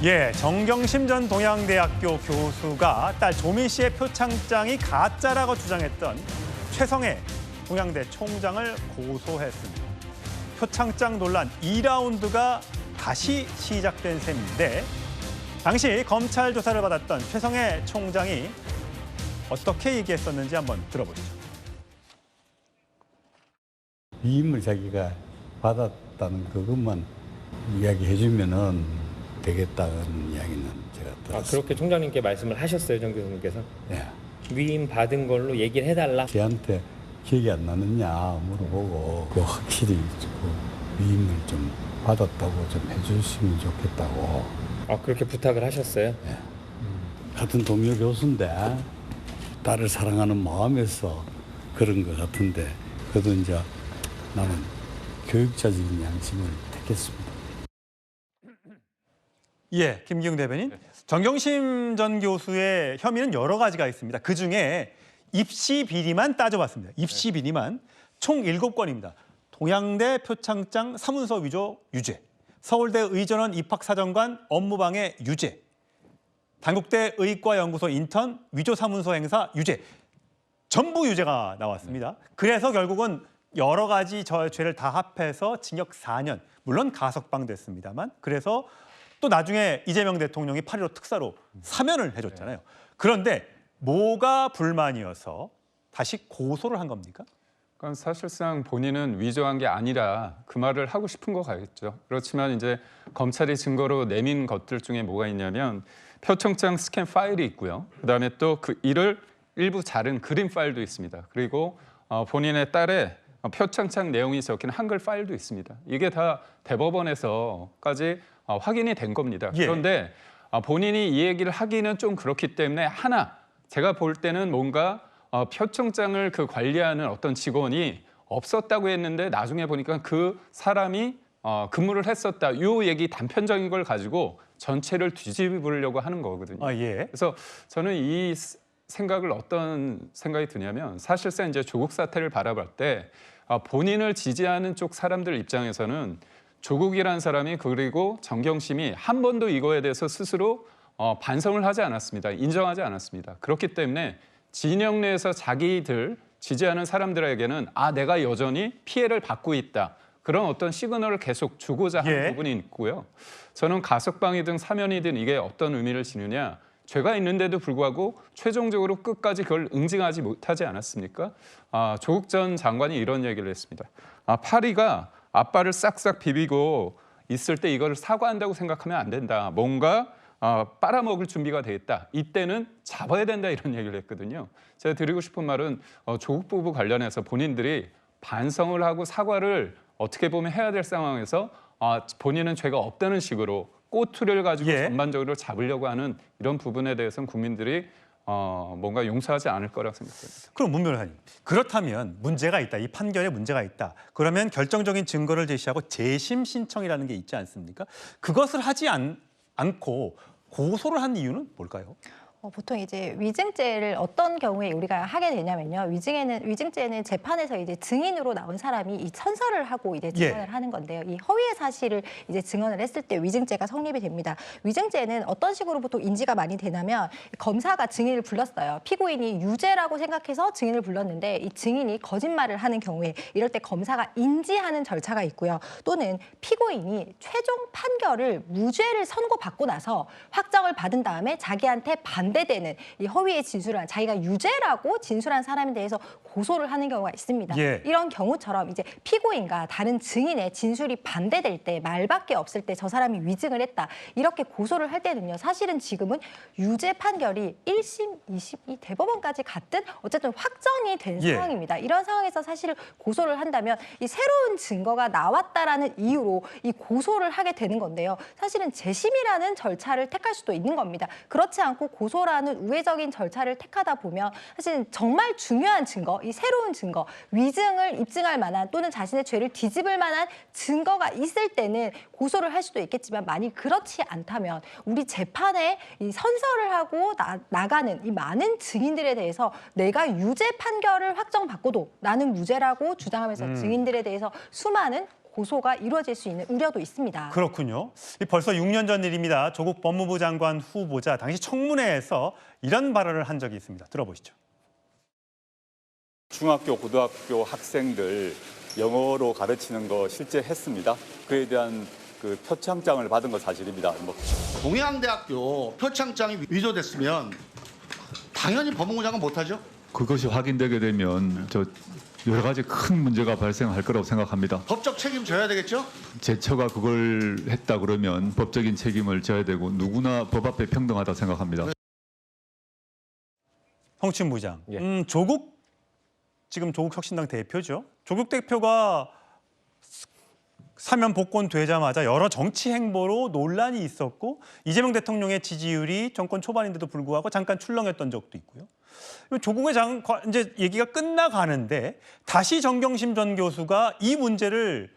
예, 정경심 전 동양대학교 교수가 딸 조미 씨의 표창장이 가짜라고 주장했던 최성해 동양대 총장을 고소했습니다. 표창장 논란 2라운드가 다시 시작된 셈인데 당시 검찰 조사를 받았던 최성해 총장이 어떻게 얘기했었는지 한번 들어보시죠. 위임을 자기가 받았다는 그것만 이야기해주면은 되겠다는 이야기는 제가 들었어요. 그렇게 총장님께 말씀을 하셨어요, 정 교수님께서? 예. 위임 받은 걸로 얘기를 해달라. 걔한테 기억이 안 나느냐 물어보고 그 확실히 그 위임을 좀 받았다고 좀 해주시면 좋겠다고. 그렇게 부탁을 하셨어요? 예. 같은 동료 교수인데 딸을 사랑하는 마음에서 그런 것 같은데 그래도 이제 나는 교육자적인 양심을 택했습니다. 예, 김기웅 대변인. 정경심 전 교수의 혐의는 여러 가지가 있습니다. 그중에 입시 비리만 따져봤습니다. 입시 비리만 총 7건입니다. 동양대 표창장 사문서 위조 유죄, 서울대 의전원 입학사정관 업무방해 유죄, 단국대 의과연구소 인턴 위조 사문서 행사 유죄, 전부 유죄가 나왔습니다. 그래서 결국은 여러 가지 죄를 다 합해서 징역 4년, 물론 가석방됐습니다만 그래서 또 나중에 이재명 대통령이 8.15 특사로 사면을 해줬잖아요. 그런데 뭐가 불만이어서 다시 고소를 한 겁니까? 그러니까 사실상 본인은 위조한 게 아니라 그 말을 하고 싶은 거 같겠죠. 그렇지만 이제 검찰이 증거로 내민 것들 중에 뭐가 있냐면 표창장 스캔 파일이 있고요. 그다음에 또 그 이를 일부 자른 그림 파일도 있습니다. 그리고 본인의 딸의 표창장 내용이 적힌 한글 파일도 있습니다. 이게 다 대법원에서까지 확인이 된 겁니다. 예. 그런데 본인이 이 얘기를 하기는 좀 그렇기 때문에 하나 제가 볼 때는 뭔가 표창장을 그 관리하는 어떤 직원이 없었다고 했는데 나중에 보니까 그 사람이 근무를 했었다. 이 얘기 단편적인 걸 가지고 전체를 뒤집으려고 하는 거거든요. 예. 그래서 저는 이 생각을 어떤 생각이 드냐면 사실상 이제 조국 사태를 바라볼 때 본인을 지지하는 쪽 사람들 입장에서는 조국이라는 사람이 그리고 정경심이 한 번도 이거에 대해서 스스로 반성을 하지 않았습니다. 인정하지 않았습니다. 그렇기 때문에 진영 내에서 자기들 지지하는 사람들에게는 내가 여전히 피해를 받고 있다. 그런 어떤 시그널을 계속 주고자 하는 부분이 있고요. 저는 가석방이든 사면이든 이게 어떤 의미를 지느냐. 죄가 있는데도 불구하고 최종적으로 끝까지 그걸 응징하지 못하지 않았습니까? 조국 전 장관이 이런 얘기를 했습니다. 파리가 아빠를 싹싹 비비고 있을 때 이걸 사과한다고 생각하면 안 된다. 뭔가 빨아먹을 준비가 돼 있다. 이때는 잡아야 된다 이런 얘기를 했거든요. 제가 드리고 싶은 말은 조국 부부 관련해서 본인들이 반성을 하고 사과를 어떻게 보면 해야 될 상황에서 본인은 죄가 없다는 식으로 꼬투리를 가지고 전반적으로 잡으려고 하는 이런 부분에 대해서는 국민들이 뭔가 용서하지 않을 거라고 생각합니다. 그럼 문 변호사님, 그렇다면 문제가 있다. 이 판결에 문제가 있다. 그러면 결정적인 증거를 제시하고 재심 신청이라는 게 있지 않습니까? 그것을 하지 않고 고소를 한 이유는 뭘까요? 보통 이제 위증죄를 어떤 경우에 우리가 하게 되냐면요. 위증죄는 재판에서 이제 증인으로 나온 사람이 이 선서를 하고 이제 증언을 하는 건데요. 이 허위의 사실을 이제 증언을 했을 때 위증죄가 성립이 됩니다. 위증죄는 어떤 식으로 보통 인지가 많이 되냐면 검사가 증인을 불렀어요. 피고인이 유죄라고 생각해서 증인을 불렀는데 이 증인이 거짓말을 하는 경우에 이럴 때 검사가 인지하는 절차가 있고요. 또는 피고인이 최종 판결을 무죄를 선고받고 나서 확정을 받은 다음에 자기한테 반대되는 이 허위의 진술한 자기가 유죄라고 진술한 사람에 대해서 고소를 하는 경우가 있습니다. 이런 경우처럼 이제 피고인과 다른 증인의 진술이 반대될 때 말밖에 없을 때 저 사람이 위증을 했다. 이렇게 고소를 할 때는요. 사실은 지금은 유죄 판결이 1심, 2심, 이 대법원까지 갔든 어쨌든 확정이 된 상황입니다. 이런 상황에서 사실은 고소를 한다면 이 새로운 증거가 나왔다라는 이유로 이 고소를 하게 되는 건데요. 사실은 재심이라는 절차를 택할 수도 있는 겁니다. 그렇지 않고 고소라는 우회적인 절차를 택하다 보면 사실은 정말 중요한 증거, 이 새로운 증거, 위증을 입증할 만한 또는 자신의 죄를 뒤집을 만한 증거가 있을 때는 고소를 할 수도 있겠지만 만일 그렇지 않다면 우리 재판에 이 선서를 하고 나가는 이 많은 증인들에 대해서 내가 유죄 판결을 확정받고도 나는 무죄라고 주장하면서 증인들에 대해서 수많은 고소가 이루어질 수 있는 우려도 있습니다. 그렇군요. 벌써 6년 전 일입니다. 조국 법무부 장관 후보자 당시 청문회에서 이런 발언을 한 적이 있습니다. 들어보시죠. 중학교, 고등학교 학생들 영어로 가르치는 거 실제 했습니다. 그에 대한 그 표창장을 받은 건 사실입니다. 동양대학교 표창장이 위조됐으면 당연히 법무부 장관 못하죠. 그것이 확인되게 되면 여러 가지 큰 문제가 발생할 거라고 생각합니다. 법적 책임 져야 되겠죠. 제 처가 그걸 했다 그러면 법적인 책임을 져야 되고 누구나 법 앞에 평등하다 생각합니다. 홍춘 부장, 예. 지금 조국 혁신당 대표죠. 조국 대표가 사면 복권되자마자 여러 정치 행보로 논란이 있었고 이재명 대통령의 지지율이 정권 초반인데도 불구하고 잠깐 출렁였던 적도 있고요. 조국의 이제 얘기가 끝나가는데 다시 정경심 전 교수가 이 문제를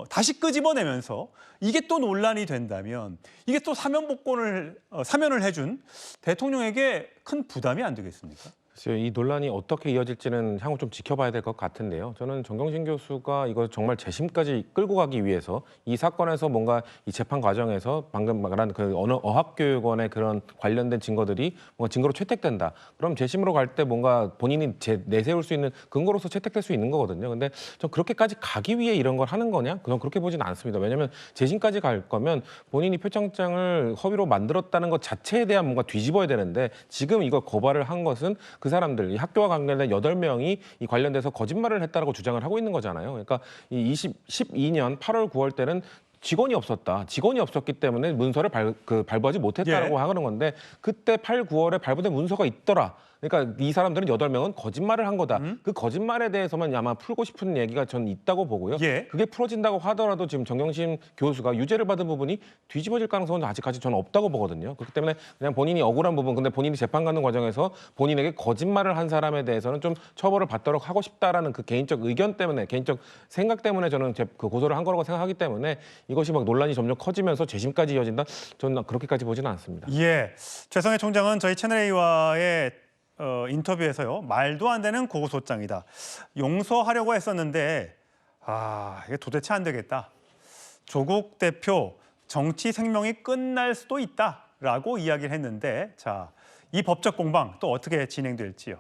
다시 끄집어내면서 이게 또 논란이 된다면 이게 또 사면을 해준 대통령에게 큰 부담이 안 되겠습니까? 글쎄요, 이 논란이 어떻게 이어질지는 향후 좀 지켜봐야 될 것 같은데요. 저는 정경심 교수가 이거 정말 재심까지 끌고 가기 위해서 이 사건에서 뭔가 이 재판 과정에서 방금 말한 그 어느 어학교육원의 그런 관련된 증거들이 뭔가 증거로 채택된다. 그럼 재심으로 갈 때 뭔가 본인이 내세울 수 있는 근거로서 채택될 수 있는 거거든요. 근데 전 그렇게까지 가기 위해 이런 걸 하는 거냐? 그냥 그렇게 보지는 않습니다. 왜냐하면 재심까지 갈 거면 본인이 표창장을 허위로 만들었다는 것 자체에 대한 뭔가 뒤집어야 되는데 지금 이거 고발을 한 것은 그 사람들, 이 학교와 관련된 8명이 이 관련돼서 거짓말을 했다라고 주장을 하고 있는 거잖아요. 그러니까 이 12년 8월, 9월 때는 직원이 없었다. 직원이 없었기 때문에 문서를 발부하지 못했다라고 하는 건데 그때 8, 9월에 발부된 문서가 있더라. 그러니까 이 사람들은 8명은 거짓말을 한 거다. 그 거짓말에 대해서만 아마 풀고 싶은 얘기가 저는 있다고 보고요. 예. 그게 풀어진다고 하더라도 지금 정경심 교수가 유죄를 받은 부분이 뒤집어질 가능성은 아직까지 저는 없다고 보거든요. 그렇기 때문에 그냥 본인이 억울한 부분, 근데 본인이 재판 가는 과정에서 본인에게 거짓말을 한 사람에 대해서는 좀 처벌을 받도록 하고 싶다라는 그 개인적 의견 때문에, 개인적 생각 때문에 저는 그 고소를 한 거라고 생각하기 때문에 이것이 막 논란이 점점 커지면서 재심까지 이어진다? 저는 그렇게까지 보지는 않습니다. 예, 최성해 총장은 저희 채널A와의 인터뷰에서요. 말도 안 되는 고소장이다. 용서하려고 했었는데 이게 도대체 안 되겠다. 조국 대표 정치 생명이 끝날 수도 있다라고 이야기를 했는데 자, 이 법적 공방 또 어떻게 진행될지요.